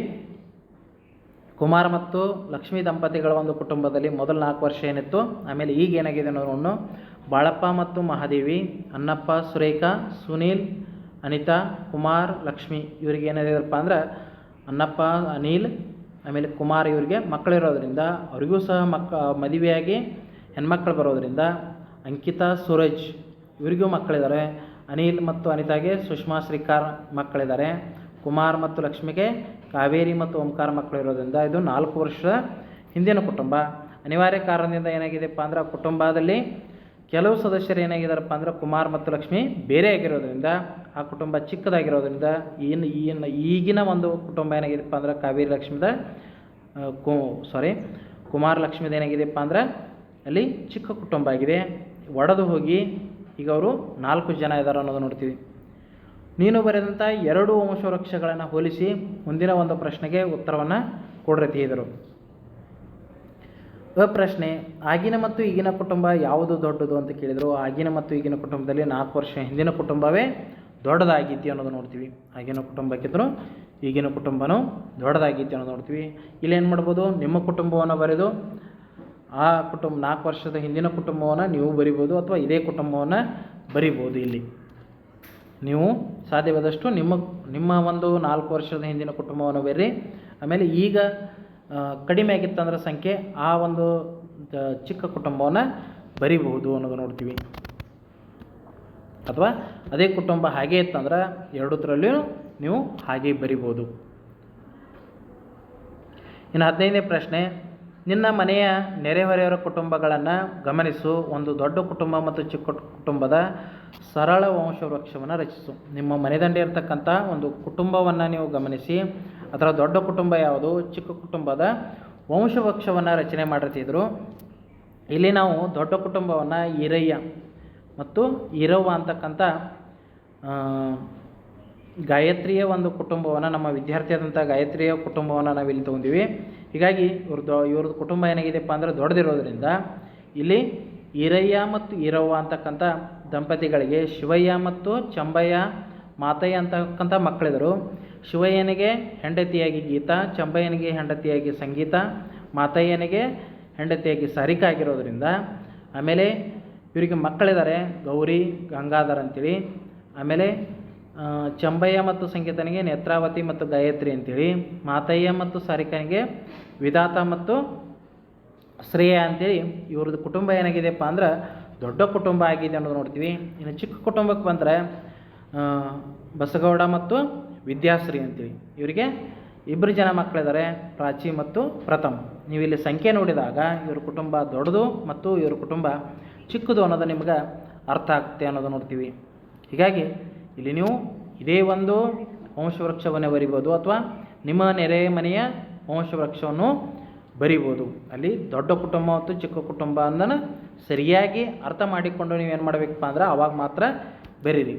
ಕುಮಾರ್ ಮತ್ತು ಲಕ್ಷ್ಮೀ ದಂಪತಿಗಳ ಒಂದು ಕುಟುಂಬದಲ್ಲಿ ಮೊದಲ 4 ವರ್ಷ ಏನಿತ್ತು, ಆಮೇಲೆ ಈಗ ಏನಾಗಿದೆ ಅನ್ನೋದನ್ನು ಬಾಳಪ್ಪ ಮತ್ತು ಮಹಾದೇವಿ, ಅನ್ನಪ್ಪ, ಸುರೇಖಾ, ಸುನೀಲ್, ಅನಿತಾ, ಕುಮಾರ್, ಲಕ್ಷ್ಮಿ ಇವರಿಗೆ ಏನಾಗಿದೆಯಪ್ಪ ಅಂದ್ರೆ ಅನ್ನಪ್ಪ, ಅನಿಲ್, ಆಮೇಲೆ ಕುಮಾರ್ ಇವರಿಗೆ ಮಕ್ಕಳಿರೋದ್ರಿಂದ ಅವರಿಗೂ ಸಹ ಮದುವೆಯಾಗಿ ಹೆಣ್ಮಕ್ಳು ಬರೋದ್ರಿಂದ ಅಂಕಿತಾ, ಸೂರಜ್ ಇವರಿಗೂ ಮಕ್ಕಳಿದ್ದಾರೆ. ಅನಿಲ್ ಮತ್ತು ಅನಿತಾಗೆ ಸುಷ್ಮಾ, ಶ್ರೀಕಾರ್ ಮಕ್ಕಳಿದ್ದಾರೆ. ಕುಮಾರ್ ಮತ್ತು ಲಕ್ಷ್ಮಿಗೆ ಕಾವೇರಿ ಮತ್ತು ಓಂಕಾರ ಮಕ್ಕಳು ಇರೋದ್ರಿಂದ ಇದು 4 ವರ್ಷದ ಹಿಂದಿನ ಕುಟುಂಬ. ಅನಿವಾರ್ಯ ಕಾರಣದಿಂದ ಏನಾಗಿದೆಪ್ಪ ಅಂದ್ರೆ ಕುಟುಂಬದಲ್ಲಿ ಕೆಲವು ಸದಸ್ಯರು ಏನಾಗಿದ್ದಾರಪ್ಪ ಅಂದ್ರೆ ಕುಮಾರ್ ಮತ್ತು ಲಕ್ಷ್ಮಿ ಬೇರೆ ಆಗಿರೋದ್ರಿಂದ ಆ ಕುಟುಂಬ ಚಿಕ್ಕದಾಗಿರೋದ್ರಿಂದ ಈಗಿನ ಒಂದು ಕುಟುಂಬ ಏನಾಗಿದೆಪ್ಪ ಅಂದ್ರೆ ಕಾವೇರಿ ಲಕ್ಷ್ಮಿದ ಕುಮಾರ್ ಲಕ್ಷ್ಮಿದ ಏನಾಗಿದೆಪ್ಪ ಅಂದ್ರೆ ಅಲ್ಲಿ ಚಿಕ್ಕ ಕುಟುಂಬ ಆಗಿದೆ. ಒಡೆದು ಹೋಗಿ ಈಗ ಅವರು 4 ಜನ ಇದ್ದಾರೆ ಅನ್ನೋದು ನೋಡ್ತೀವಿ. ನೀನು ಬರೆದಂಥ 2 ವಂಶವೃಕ್ಷಗಳನ್ನು ಹೋಲಿಸಿ ಮುಂದಿನ ಒಂದು ಪ್ರಶ್ನೆಗೆ ಉತ್ತರವನ್ನು ಕೊಡ್ರತಿ ಇದ್ದರು. ಪ್ರಶ್ನೆ, ಆಗಿನ ಮತ್ತು ಈಗಿನ ಕುಟುಂಬ ಯಾವುದು ದೊಡ್ಡದು ಅಂತ ಕೇಳಿದರು. ಆಗಿನ ಮತ್ತು ಈಗಿನ ಕುಟುಂಬದಲ್ಲಿ 4 ವರ್ಷ ಹಿಂದಿನ ಕುಟುಂಬವೇ ದೊಡ್ಡದಾಗಿತ್ತು ಅನ್ನೋದು ನೋಡ್ತೀವಿ. ಆಗಿನ ಕುಟುಂಬಕ್ಕಿಂತಲೂ ಈಗಿನ ಕುಟುಂಬನೂ ದೊಡ್ಡದಾಗಿತ್ತು ಅನ್ನೋದು ನೋಡ್ತೀವಿ. ಇಲ್ಲೇನು ಮಾಡ್ಬೋದು, ನಿಮ್ಮ ಕುಟುಂಬವನ್ನು ಬರೆದು ಆ 4 ವರ್ಷದ ಹಿಂದಿನ ಕುಟುಂಬವನ್ನು ನೀವು ಬರಿಬೋದು ಅಥವಾ ಇದೇ ಕುಟುಂಬವನ್ನು ಬರಿಬೋದು. ಇಲ್ಲಿ ನೀವು ಸಾಧ್ಯವಾದಷ್ಟು ನಿಮ್ಮ ಒಂದು 4 ವರ್ಷದ ಹಿಂದಿನ ಕುಟುಂಬವನ್ನು ಬರೀ. ಆಮೇಲೆ ಈಗ ಕಡಿಮೆ ಆಗಿತ್ತಂದ್ರೆ ಸಂಖ್ಯೆ ಆ ಒಂದು ಚಿಕ್ಕ ಕುಟುಂಬವನ್ನು ಬರಿಬಹುದು ಅನ್ನೋದು ನೋಡ್ತೀವಿ. ಅಥವಾ ಅದೇ ಕುಟುಂಬ ಹಾಗೆ ಇತ್ತಂದ್ರೆ ಎರಡರಲ್ಲಿಯೂ ನೀವು ಹಾಗೆ ಬರಿಬೋದು. ಇನ್ನು 15ನೇ ಪ್ರಶ್ನೆ, ನಿನ್ನ ಮನೆಯ ನೆರೆಹೊರೆಯವರ ಕುಟುಂಬಗಳನ್ನು ಗಮನಿಸು. ಒಂದು ದೊಡ್ಡ ಕುಟುಂಬ ಮತ್ತು ಚಿಕ್ಕ ಕುಟುಂಬದ ಸರಳ ವಂಶವೃಕ್ಷವನ್ನು ರಚಿಸು. ನಿಮ್ಮ ಮನೆದಂಡೆ ಇರತಕ್ಕಂಥ ಒಂದು ಕುಟುಂಬವನ್ನು ನೀವು ಗಮನಿಸಿ, ಅದರ ದೊಡ್ಡ ಕುಟುಂಬ ಯಾವುದು, ಚಿಕ್ಕ ಕುಟುಂಬದ ವಂಶವೃಕ್ಷವನ್ನು ರಚನೆ ಮಾಡಿರ್ತಿದ್ರು. ಇಲ್ಲಿ ನಾವು ದೊಡ್ಡ ಕುಟುಂಬವನ್ನು ಈರಯ್ಯ ಮತ್ತು ಈರವ್ವ ಅಂತಕ್ಕಂಥ ಗಾಯತ್ರಿಯ ಒಂದು ಕುಟುಂಬವನ್ನು, ನಮ್ಮ ವಿದ್ಯಾರ್ಥಿಯಾದಂಥ ಗಾಯತ್ರಿಯ ಕುಟುಂಬವನ್ನು ನಾವಿಲ್ಲಿ ತೊಗೊಂಡಿವಿ. ಹೀಗಾಗಿ ಇವ್ರದ್ದು ಕುಟುಂಬ ಏನಾಗಿದೆಪ್ಪ ಅಂದರೆ ದೊಡ್ಡದಿರೋದ್ರಿಂದ ಇಲ್ಲಿ ಈರಯ್ಯ ಮತ್ತು ಈರವ್ವ ಅಂತಕ್ಕಂಥ ದಂಪತಿಗಳಿಗೆ ಶಿವಯ್ಯ ಮತ್ತು ಚಂಬಯ್ಯ ಮಾತಯ್ಯ ಅಂತಕ್ಕಂಥ ಮಕ್ಕಳಿದರು. ಶಿವಯ್ಯನಿಗೆ ಹೆಂಡತಿಯಾಗಿ ಗೀತಾ, ಚಂಬಯ್ಯನಿಗೆ ಹೆಂಡತಿಯಾಗಿ ಸಂಗೀತ, ಮಾತಯ್ಯನಿಗೆ ಹೆಂಡತಿಯಾಗಿ ಸಾರಿಕಾ ಆಗಿರೋದ್ರಿಂದ, ಆಮೇಲೆ ಇವರಿಗೆ ಮಕ್ಕಳಿದ್ದಾರೆ ಗೌರಿ, ಗಂಗಾಧರ್ ಅಂತೇಳಿ. ಆಮೇಲೆ ಚಂಬಯ್ಯ ಮತ್ತು ಸಂಗೀತನಿಗೆ ನೇತ್ರಾವತಿ ಮತ್ತು ಗಾಯತ್ರಿ ಅಂತೇಳಿ, ಮಾತಯ್ಯ ಮತ್ತು ಸಾರಿಕಾನಿಗೆ ವಿಧಾತ ಮತ್ತು ಶ್ರೇಯ ಅಂತೇಳಿ ಇವ್ರದ್ದು ಕುಟುಂಬ ಏನಾಗಿದೆಪ್ಪ ಅಂದ್ರೆ ದೊಡ್ಡ ಕುಟುಂಬ ಆಗಿದೆ ಅನ್ನೋದು ನೋಡ್ತೀವಿ. ಇನ್ನು ಚಿಕ್ಕ ಕುಟುಂಬಕ್ಕೆ ಬಂದರೆ ಬಸಗೌಡ ಮತ್ತು ವಿದ್ಯಾಶ್ರೀ ಅಂತೇಳಿ ಇವರಿಗೆ ಇಬ್ಬರು ಜನ ಮಕ್ಕಳಿದ್ದಾರೆ, ಪ್ರಾಚಿ ಮತ್ತು ಪ್ರಥಮ್. ನೀವು ಇಲ್ಲಿ ಸಂಖ್ಯೆ ನೋಡಿದಾಗ ಇವ್ರ ಕುಟುಂಬ ದೊಡ್ಡದು ಮತ್ತು ಇವ್ರ ಕುಟುಂಬ ಚಿಕ್ಕದು ಅನ್ನೋದು ನಿಮ್ಗೆ ಅರ್ಥ ಆಗುತ್ತೆ ಅನ್ನೋದು ನೋಡ್ತೀವಿ. ಹೀಗಾಗಿ ಇಲ್ಲಿ ನೀವು ಇದೇ ಒಂದು ವಂಶವೃಕ್ಷವನ್ನು ಬರಿಬೋದು ಅಥವಾ ನಿಮ್ಮ ನೆರೆ ಮನೆಯ ವಂಶವೃಕ್ಷವನ್ನು ಬರಿಬೋದು. ಅಲ್ಲಿ ದೊಡ್ಡ ಕುಟುಂಬ ಮತ್ತು ಚಿಕ್ಕ ಕುಟುಂಬ ಅಂದನ ಸರಿಯಾಗಿ ಅರ್ಥ ಮಾಡಿಕೊಂಡು ನೀವೇನು ಮಾಡಬೇಕಪ್ಪ ಅಂದ್ರೆ ಅವಾಗ ಮಾತ್ರ ಬರೀರಿ.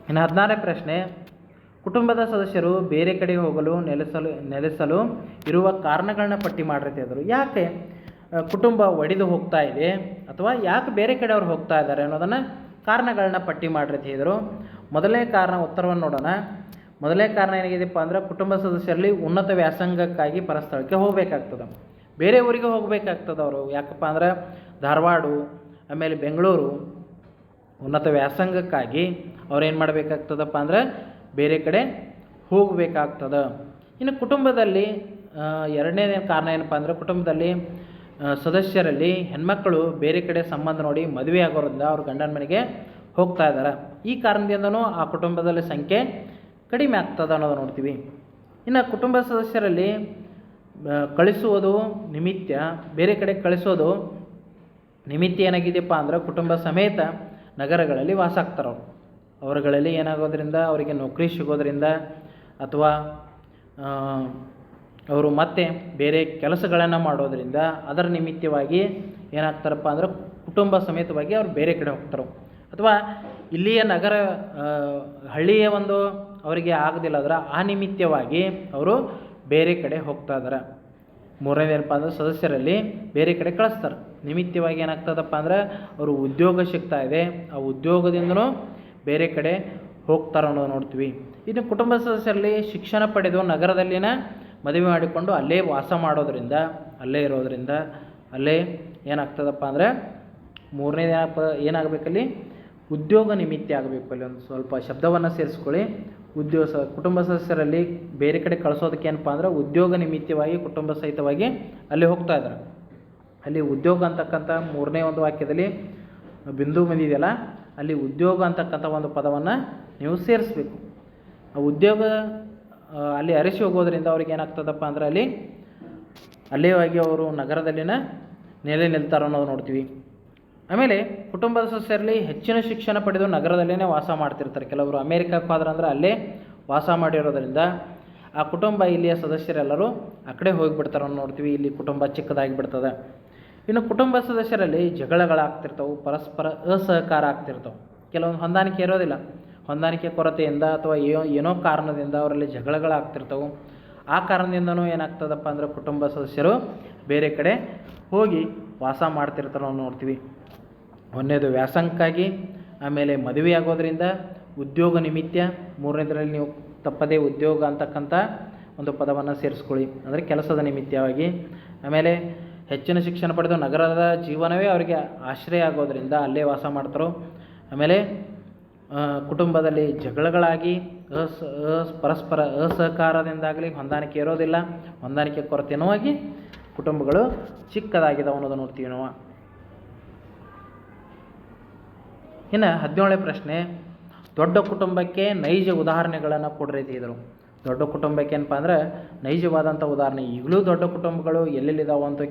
ಇನ್ನು 16ನೇ ಪ್ರಶ್ನೆ, ಕುಟುಂಬದ ಸದಸ್ಯರು ಬೇರೆ ಕಡೆ ಹೋಗಲು ನೆಲೆಸಲು ಇರುವ ಕಾರಣಗಳನ್ನ ಪಟ್ಟಿ ಮಾಡಿರ್ತಿದ್ರು. ಯಾಕೆ ಕುಟುಂಬ ಒಡೆದು ಹೋಗ್ತಾ ಇದೆ ಅಥವಾ ಯಾಕೆ ಬೇರೆ ಕಡೆ ಅವ್ರು ಹೋಗ್ತಾ ಇದ್ದಾರೆ ಅನ್ನೋದನ್ನು ಕಾರಣಗಳನ್ನ ಪಟ್ಟಿ ಮಾಡಿರ್ತಿದ್ರು. ಮೊದಲನೇ ಕಾರಣ ಉತ್ತರವನ್ನು ನೋಡೋಣ. ಮೊದಲನೇ ಕಾರಣ ಏನಾಗಿದೆಪ್ಪ ಅಂದ್ರೆ ಕುಟುಂಬ ಸದಸ್ಯರಲ್ಲಿ ಉನ್ನತ ವ್ಯಾಸಂಗಕ್ಕಾಗಿ ಪರಸ್ಥಳಕ್ಕೆ ಹೋಗಬೇಕಾಗ್ತದೆ, ಬೇರೆ ಊರಿಗೆ ಹೋಗಬೇಕಾಗ್ತದೆ ಅವರು. ಯಾಕಪ್ಪ ಅಂದ್ರೆ ಧಾರವಾಡ ಆಮೇಲೆ ಬೆಂಗಳೂರು ಉನ್ನತ ವ್ಯಾಸಂಗಕ್ಕಾಗಿ ಅವ್ರು ಏನು ಮಾಡಬೇಕಾಗ್ತದಪ್ಪ ಅಂದ್ರೆ ಬೇರೆ ಕಡೆ ಹೋಗಬೇಕಾಗ್ತದೆ. ಇನ್ನು ಕುಟುಂಬದಲ್ಲಿ ಎರಡನೇ ಕಾರಣ ಏನಪ್ಪ ಅಂದರೆ ಕುಟುಂಬದಲ್ಲಿ ಸದಸ್ಯರಲ್ಲಿ ಹೆಣ್ಮಕ್ಕಳು ಬೇರೆ ಕಡೆ ಸಂಬಂಧ ನೋಡಿ ಮದುವೆ ಆಗೋದ್ರಿಂದ ಅವ್ರ ಗಂಡನ ಮನೆಗೆ ಹೋಗ್ತಾ ಇದ್ದಾರೆ. ಈ ಕಾರಣದಿಂದನೂ ಆ ಕುಟುಂಬದಲ್ಲಿ ಸಂಖ್ಯೆ ಕಡಿಮೆ ಆಗ್ತದೆ ಅನ್ನೋದು ನೋಡ್ತೀವಿ. ಇನ್ನು ಕುಟುಂಬ ಸದಸ್ಯರಲ್ಲಿ ಕಳಿಸುವುದು ನಿಮಿತ್ತ, ಬೇರೆ ಕಡೆ ಕಳಿಸೋದು ನಿಮಿತ್ತ ಏನಾಗಿದೆಯಪ್ಪ ಅಂದ್ರೆ ಕುಟುಂಬ ಸಮೇತ ನಗರಗಳಲ್ಲಿ ವಾಸ ಆಗ್ತಾರೆ ಅವರು. ಅವರುಗಳಲ್ಲಿ ಏನಾಗೋದ್ರಿಂದ ಅವರಿಗೆ ನೌಕರಿ ಸಿಗೋದ್ರಿಂದ ಅಥವಾ ಅವರು ಮತ್ತೆ ಬೇರೆ ಕೆಲಸಗಳನ್ನು ಮಾಡೋದರಿಂದ ಅದರ ನಿಮಿತ್ತವಾಗಿ ಏನಾಗ್ತಾರಪ್ಪ ಅಂದ್ರೆ ಕುಟುಂಬ ಸಮೇತವಾಗಿ ಅವ್ರು ಬೇರೆ ಕಡೆ ಹೋಗ್ತಾರೆ. ಅಥವಾ ಇಲ್ಲಿಯ ನಗರ ಹಳ್ಳಿಯ ಒಂದು ಅವರಿಗೆ ಆಗೋದಿಲ್ಲ ಅಂದ್ರೆ ಆ ನಿಮಿತ್ತವಾಗಿ ಅವರು ಬೇರೆ ಕಡೆ ಹೋಗ್ತಾ ಇದ್ದಾರೆ. ಮೂರನೇದೇನಪ್ಪ ಅಂದ್ರೆ ಸದಸ್ಯರಲ್ಲಿ ಬೇರೆ ಕಡೆ ಕಳಿಸ್ತಾರೆ. ನಿಮಿತ್ತವಾಗಿ ಏನಾಗ್ತದಪ್ಪ ಅಂದ್ರೆ ಅವರು ಉದ್ಯೋಗ ಸಿಗ್ತಾ ಇದೆ, ಆ ಉದ್ಯೋಗದಿಂದನೂ ಬೇರೆ ಕಡೆ ಹೋಗ್ತಾರೆ ಅನ್ನೋದು ನೋಡ್ತೀವಿ. ಇನ್ನು ಕುಟುಂಬ ಸದಸ್ಯರಲ್ಲಿ ಶಿಕ್ಷಣ ಪಡೆದು ನಗರದಲ್ಲಿನ ಮದುವೆ ಮಾಡಿಕೊಂಡು ಅಲ್ಲೇ ವಾಸ ಮಾಡೋದ್ರಿಂದ, ಅಲ್ಲೇ ಇರೋದ್ರಿಂದ ಅಲ್ಲೇ ಏನಾಗ್ತದಪ್ಪ ಅಂದರೆ ಮೂರನೇದು ಏನಾಗಬೇಕಲ್ಲಿ ಉದ್ಯೋಗ ನಿಮಿತ್ತ ಆಗಬೇಕು. ಅಲ್ಲಿ ಒಂದು ಸ್ವಲ್ಪ ಶಬ್ದವನ್ನು ಸೇರಿಸ್ಕೊಳ್ಳಿ. ಕುಟುಂಬ ಸದಸ್ಯರಲ್ಲಿ ಬೇರೆ ಕಡೆ ಕಳಿಸೋದಕ್ಕೆ ಏನಪ್ಪ ಅಂದ್ರೆ ಉದ್ಯೋಗ ನಿಮಿತ್ತವಾಗಿ ಕುಟುಂಬ ಸಹಿತವಾಗಿ ಅಲ್ಲಿ ಹೋಗ್ತಾ ಇದ್ದಾರೆ. ಅಲ್ಲಿ ಉದ್ಯೋಗ ಅಂತಕ್ಕಂಥ ಮೂರನೇ ಒಂದು ವಾಕ್ಯದಲ್ಲಿ ಬಿಂದು ಬಂದಿದೆಯಲ್ಲ, ಅಲ್ಲಿ ಉದ್ಯೋಗ ಅಂತಕ್ಕಂಥ ಒಂದು ಪದವನ್ನು ನೀವು ಸೇರಿಸ್ಬೇಕು. ಆ ಉದ್ಯೋಗ ಅಲ್ಲಿ ಅರಸಿ ಹೋಗೋದ್ರಿಂದ ಅವ್ರಿಗೆ ಏನಾಗ್ತದಪ್ಪ ಅಂದ್ರೆ ಅಲ್ಲೇ ಹೋಗಿ ಅವರು ನಗರದಲ್ಲಿನ ನೆಲೆ ನಿಲ್ತಾರೋ ಅನ್ನೋದು ನೋಡ್ತೀವಿ. ಆಮೇಲೆ ಕುಟುಂಬದ ಸದಸ್ಯರಲ್ಲಿ ಹೆಚ್ಚಿನ ಶಿಕ್ಷಣ ಪಡೆದು ನಗರದಲ್ಲೇ ವಾಸ ಮಾಡ್ತಿರ್ತಾರೆ. ಕೆಲವರು ಅಮೇರಿಕಕ್ಕೆ ಹೋದ್ರಂದ್ರೆ ಅಲ್ಲೇ ವಾಸ ಮಾಡಿರೋದ್ರಿಂದ ಆ ಕುಟುಂಬ ಇಲ್ಲಿಯ ಸದಸ್ಯರೆಲ್ಲರೂ ಆ ಕಡೆ ಹೋಗಿಬಿಡ್ತಾರೋ ನೋಡ್ತೀವಿ. ಇಲ್ಲಿ ಕುಟುಂಬ ಚಿಕ್ಕದಾಗಿ ಬಿಡ್ತದೆ. ಇನ್ನು ಕುಟುಂಬ ಸದಸ್ಯರಲ್ಲಿ ಜಗಳಗಳಾಗ್ತಿರ್ತವೆ, ಪರಸ್ಪರ ಅಸಹಕಾರ ಆಗ್ತಿರ್ತವೆ. ಕೆಲವೊಂದು ಹೊಂದಾಣಿಕೆ ಇರೋದಿಲ್ಲ, ಹೊಂದಾಣಿಕೆ ಕೊರತೆಯಿಂದ ಅಥವಾ ಏನೋ ಕಾರಣದಿಂದ ಅವರಲ್ಲಿ ಜಗಳಗಳಾಗ್ತಿರ್ತವೆ. ಆ ಕಾರಣದಿಂದನೂ ಏನಾಗ್ತದಪ್ಪ ಅಂದ್ರೆ ಕುಟುಂಬ ಸದಸ್ಯರು ಬೇರೆ ಕಡೆ ಹೋಗಿ ವಾಸ ಮಾಡ್ತಿರ್ತಾರೋ ನೋಡ್ತೀವಿ. ಒಂದನೇದು ವ್ಯಾಸಂಗಕ್ಕಾಗಿ, ಆಮೇಲೆ ಮದುವೆ ಆಗೋದ್ರಿಂದ, ಉದ್ಯೋಗ ನಿಮಿತ್ತ, ಮೂರನೇದರಲ್ಲಿ ನೀವು ತಪ್ಪದೇ ಉದ್ಯೋಗ ಅಂತಕ್ಕಂಥ ಒಂದು ಪದವನ್ನು ಸೇರಿಸ್ಕೊಳ್ಳಿ, ಅಂದರೆ ಕೆಲಸದ ನಿಮಿತ್ತವಾಗಿ. ಆಮೇಲೆ ಹೆಚ್ಚಿನ ಶಿಕ್ಷಣ ಪಡೆದು ನಗರದ ಜೀವನವೇ ಅವರಿಗೆ ಆಶ್ರಯ ಆಗೋದ್ರಿಂದ ಅಲ್ಲೇ ವಾಸ ಮಾಡ್ತಾರೋ. ಆಮೇಲೆ ಕುಟುಂಬದಲ್ಲಿ ಜಗಳಗಳಾಗಿ ಪರಸ್ಪರ ಅಸಹಕಾರದಿಂದಾಗಲಿ ಹೊಂದಾಣಿಕೆ ಇರೋದಿಲ್ಲ, ಹೊಂದಾಣಿಕೆ ಕೊರತೆಯೂ ಆಗಿ ಕುಟುಂಬಗಳು ಚಿಕ್ಕದಾಗಿದ್ದಾವೆ ಅನ್ನೋದು ನೋಡ್ತೀವಿ ನಾವು. ಇನ್ನು 17ನೇ ಪ್ರಶ್ನೆ, ದೊಡ್ಡ ಕುಟುಂಬಕ್ಕೆ ನೈಜ ಉದಾಹರಣೆಗಳನ್ನು ಕೊಡ್ರಿತಿದ್ರು. ದೊಡ್ಡ ಕುಟುಂಬಕ್ಕೆ ಏನಪ್ಪ ಅಂದ್ರೆ ನೈಜವಾದಂಥ ಉದಾಹರಣೆ. ಈಗಲೂ ದೊಡ್ಡ ಕುಟುಂಬಗಳು ಎಲ್ಲೆಲ್ಲಿದ್ದಾವೆ ಅಂತ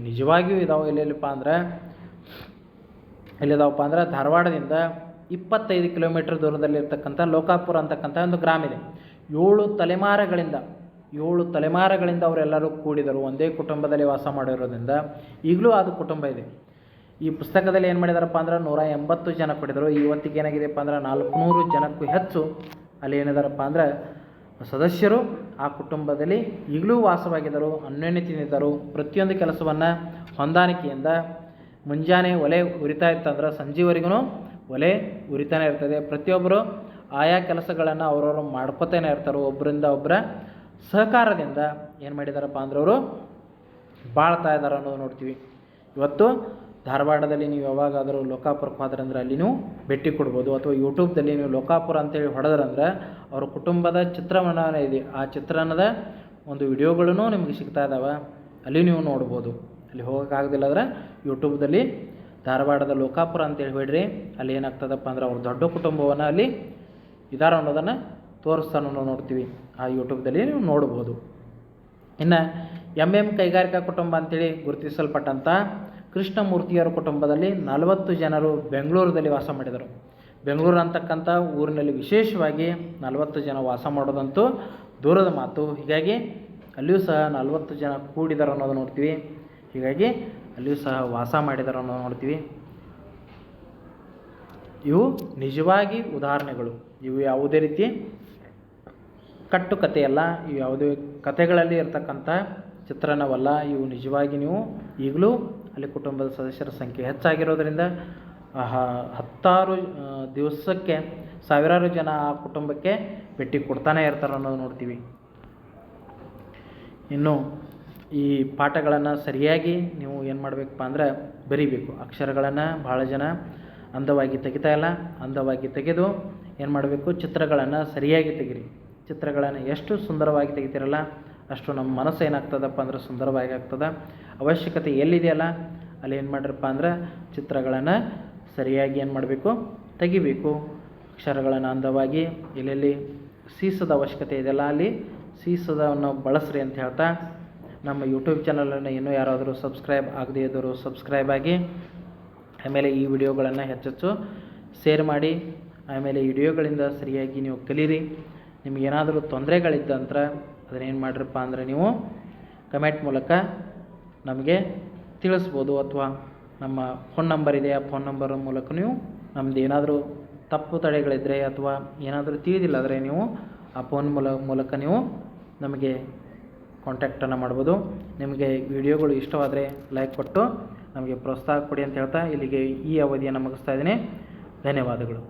ನಿಜವಾಗಿಯೂ ಇದಾವೆ. ಎಲ್ಲಿದ್ದಾವಪ್ಪ ಅಂದ್ರೆ ಧಾರವಾಡದಿಂದ 25 ಕಿಲೋಮೀಟರ್ ದೂರದಲ್ಲಿರ್ತಕ್ಕಂಥ ಲೋಕಾಪುರ ಅಂತಕ್ಕಂಥ ಒಂದು ಗ್ರಾಮ ಇದೆ. 7 ತಲೆಮಾರುಗಳಿಂದ ಅವರೆಲ್ಲರೂ ಕೂಡಿದರು, ಒಂದೇ ಕುಟುಂಬದಲ್ಲಿ ವಾಸ ಮಾಡಿರೋದ್ರಿಂದ ಈಗಲೂ ಅದು ಕುಟುಂಬ ಇದೆ. ಈ ಪುಸ್ತಕದಲ್ಲಿ ಏನು ಮಾಡಿದಾರಪ್ಪ ಅಂದ್ರೆ 180 ಜನ ಕೊಟ್ಟಿದ್ರು. ಇವತ್ತಿಗೆ ಏನಾಗಿದೆಪ್ಪ ಅಂದ್ರೆ 400 ಜನಕ್ಕೂ ಹೆಚ್ಚು ಅಲ್ಲಿ ಏನಿದಾರಪ್ಪ ಅಂದ್ರೆ ಸದಸ್ಯರು ಆ ಕುಟುಂಬದಲ್ಲಿ ಈಗಲೂ ವಾಸವಾಗಿದ್ದರು, ಅನ್ಯೋನ್ಯತೆಯಿಂದಿದ್ದರು. ಪ್ರತಿಯೊಂದು ಕೆಲಸವನ್ನು ಹೊಂದಾಣಿಕೆಯಿಂದ ಮುಂಜಾನೆ ಒಲೆ ಉರಿತಾ ಇತ್ತಂದ್ರೆ ಸಂಜೆವರೆಗೂ ಒಲೆ ಉರಿತಾನೆ ಇರ್ತದೆ. ಪ್ರತಿಯೊಬ್ಬರು ಆಯಾ ಕೆಲಸಗಳನ್ನು ಅವರವರು ಮಾಡ್ಕೋತಾನೆ ಇರ್ತಾರೆ. ಒಬ್ಬರಿಂದ ಒಬ್ಬರ ಸಹಕಾರದಿಂದ ಏನು ಮಾಡಿದಾರಪ್ಪ ಅಂದ್ರೆ ಅವರು ಬಾಳ್ತಾ ಇದ್ದಾರೆ ಅನ್ನೋದು ನೋಡ್ತೀವಿ. ಇವತ್ತು ಧಾರವಾಡದಲ್ಲಿ ನೀವು ಯಾವಾಗಾದರೂ ಲೋಕಾಪುರಕ್ಕೆ ಹೋದ್ರಂದ್ರೆ ಅಲ್ಲಿ ನೀವು ಭೇಟಿ ಕೊಡ್ಬೋದು, ಅಥವಾ ಯೂಟ್ಯೂಬ್ದಲ್ಲಿ ನೀವು ಲೋಕಾಪುರ ಅಂತೇಳಿ ಹೊಡೆದ್ರಂದ್ರೆ ಅವ್ರ ಕುಟುಂಬದ ಚಿತ್ರಣ ಇದೆ, ಆ ಚಿತ್ರಣದ ಒಂದು ವಿಡಿಯೋಗಳೂ ನಿಮಗೆ ಸಿಗ್ತಾ ಇದ್ದಾವೆ, ಅಲ್ಲಿ ನೀವು ನೋಡ್ಬೋದು. ಅಲ್ಲಿ ಹೋಗೋಕ್ಕಾಗೋದಿಲ್ಲ ಅಂದ್ರೆ ಯೂಟ್ಯೂಬ್ದಲ್ಲಿ ಧಾರವಾಡದ ಲೋಕಾಪುರ ಅಂತೇಳಿ ಹೇಳ್ರಿ, ಅಲ್ಲಿ ಏನಾಗ್ತದಪ್ಪ ಅಂದ್ರೆ ಅವ್ರ ದೊಡ್ಡ ಕುಟುಂಬವನ್ನು ಅಲ್ಲಿ ಇದಾರ ಅನ್ನೋದನ್ನು ತೋರಿಸ್ತಾನೆ ನೋಡ್ತೀವಿ, ಆ ಯೂಟ್ಯೂಬ್ದಲ್ಲಿ ನೀವು ನೋಡ್ಬೋದು. ಇನ್ನು ಎಂ ಕೈಗಾರಿಕಾ ಕುಟುಂಬ ಅಂತೇಳಿ ಗುರುತಿಸಲ್ಪಟ್ಟಂಥ ಕೃಷ್ಣಮೂರ್ತಿಯವರ ಕುಟುಂಬದಲ್ಲಿ 40 ಜನರು ಬೆಂಗಳೂರಲ್ಲಿ ವಾಸ ಮಾಡಿದರು. ಬೆಂಗಳೂರು ಅಂತಕ್ಕಂಥ ಊರಿನಲ್ಲಿ ವಿಶೇಷವಾಗಿ 40 ಜನ ವಾಸ ಮಾಡೋದಂತೂ ದೂರದ ಮಾತು. ಹೀಗಾಗಿ ಅಲ್ಲಿಯೂ ಸಹ 40 ಜನ ಕೂಡಿದರು ಅನ್ನೋದು ನೋಡ್ತೀವಿ. ಹೀಗಾಗಿ ಅಲ್ಲಿಯೂ ಸಹ ವಾಸ ಮಾಡಿದರು ಅನ್ನೋದು ನೋಡ್ತೀವಿ. ಇವು ನಿಜವಾಗಿ ಉದಾಹರಣೆಗಳು. ಇವು ಯಾವುದೇ ರೀತಿ ಕಟ್ಟುಕತೆಯಲ್ಲ, ಇವು ಯಾವುದೇ ಕತೆಗಳಲ್ಲಿ ಇರ್ತಕ್ಕಂಥ ಚಿತ್ರಣವಲ್ಲ. ಇವು ನಿಜವಾಗಿ ನೀವು ಈಗಲೂ ಅಲ್ಲಿ ಕುಟುಂಬದ ಸದಸ್ಯರ ಸಂಖ್ಯೆ ಹೆಚ್ಚಾಗಿರೋದರಿಂದ ಹತ್ತಾರು ದಿವಸಕ್ಕೆ ಸಾವಿರಾರು ಜನ ಆ ಕುಟುಂಬಕ್ಕೆ ಭೇಟಿ ಕೊಡ್ತಾನೆ ಇರ್ತಾರೆ ಅನ್ನೋದು ನೋಡ್ತೀವಿ. ಇನ್ನು ಈ ಪಾಠಗಳನ್ನು ಸರಿಯಾಗಿ ನೀವು ಏನು ಮಾಡಬೇಕಪ್ಪ ಅಂದ್ರೆ ಬರೀಬೇಕು. ಅಕ್ಷರಗಳನ್ನು ಭಾಳ ಜನ ಅಂದವಾಗಿ ತೆಗಿತಾ ಇಲ್ಲ. ಅಂದವಾಗಿ ತೆಗೆದು ಏನು ಮಾಡಬೇಕು, ಚಿತ್ರಗಳನ್ನು ಸರಿಯಾಗಿ ತೆಗಿರಿ. ಚಿತ್ರಗಳನ್ನು ಎಷ್ಟು ಸುಂದರವಾಗಿ ತೆಗಿತೀರಲ್ಲ ಅಷ್ಟು ನಮ್ಮ ಮನಸ್ಸು ಏನಾಗ್ತದಪ್ಪ ಅಂದ್ರೆ ಸುಂದರವಾಗಿ ಆಗ್ತದೆ. ಅವಶ್ಯಕತೆ ಎಲ್ಲಿದೆಯಲ್ಲ ಅಲ್ಲಿ ಏನು ಮಾಡಿರಪ್ಪ ಅಂದ್ರೆ ಚಿತ್ರಗಳನ್ನು ಸರಿಯಾಗಿ ಏನು ಮಾಡಬೇಕು, ತೆಗಿಬೇಕು. ಅಕ್ಷರಗಳನ್ನು ಅಂದವಾಗಿ ಎಲ್ಲೆಲ್ಲಿ ಸೀಸದ ಅವಶ್ಯಕತೆ ಇದೆಯಲ್ಲ ಅಲ್ಲಿ ಸೀಸದವನ್ನು ಬಳಸ್ರಿ ಅಂತ ಹೇಳ್ತಾ, ನಮ್ಮ ಯೂಟ್ಯೂಬ್ ಚಾನಲನ್ನು ಇನ್ನೂ ಯಾರಾದರೂ ಸಬ್ಸ್ಕ್ರೈಬ್ ಆಗದೇ ಇದ್ದರೂ ಸಬ್ಸ್ಕ್ರೈಬ್ ಆಗಿ, ಆಮೇಲೆ ಈ ವಿಡಿಯೋಗಳನ್ನು ಹೆಚ್ಚೆಚ್ಚು ಶೇರ್ ಮಾಡಿ. ಆಮೇಲೆ ಈ ವಿಡಿಯೋಗಳಿಂದ ಸರಿಯಾಗಿ ನೀವು ಕಲೀರಿ. ನಿಮಗೇನಾದರೂ ತೊಂದರೆಗಳಿದ್ದಂದ್ರೆ ಅದನ್ನೇನು ಮಾಡಿರಪ್ಪ ಅಂದರೆ ನೀವು ಕಮೆಂಟ್ ಮೂಲಕ ನಮಗೆ ತಿಳಿಸ್ಬೋದು, ಅಥವಾ ನಮ್ಮ ಫೋನ್ ನಂಬರ್ ಇದೆ, ಆ ಫೋನ್ ನಂಬರ್ ಮೂಲಕ ನೀವು ನಮ್ಮದು ಏನಾದರೂ ತಪ್ಪು ತಡೆಗಳಿದ್ದರೆ ಅಥವಾ ಏನಾದರೂ ತಿಳಿದಿಲ್ಲ ಆದರೆ ನೀವು ಆ ಫೋನ್ ಮೂಲಕ ನೀವು ನಮಗೆ ಕಾಂಟ್ಯಾಕ್ಟನ್ನು ಮಾಡ್ಬೋದು. ನಿಮಗೆ ವಿಡಿಯೋಗಳು ಇಷ್ಟವಾದರೆ ಲೈಕ್ ಕೊಟ್ಟು ನಮಗೆ ಪ್ರೋತ್ಸಾಹ ಕೊಡಿ ಅಂತ ಹೇಳ್ತಾ ಇಲ್ಲಿಗೆ ಈ ಅವಧಿಯನ್ನು ಮುಗಿಸ್ತಾ ಇದ್ದೀನಿ. ಧನ್ಯವಾದಗಳು.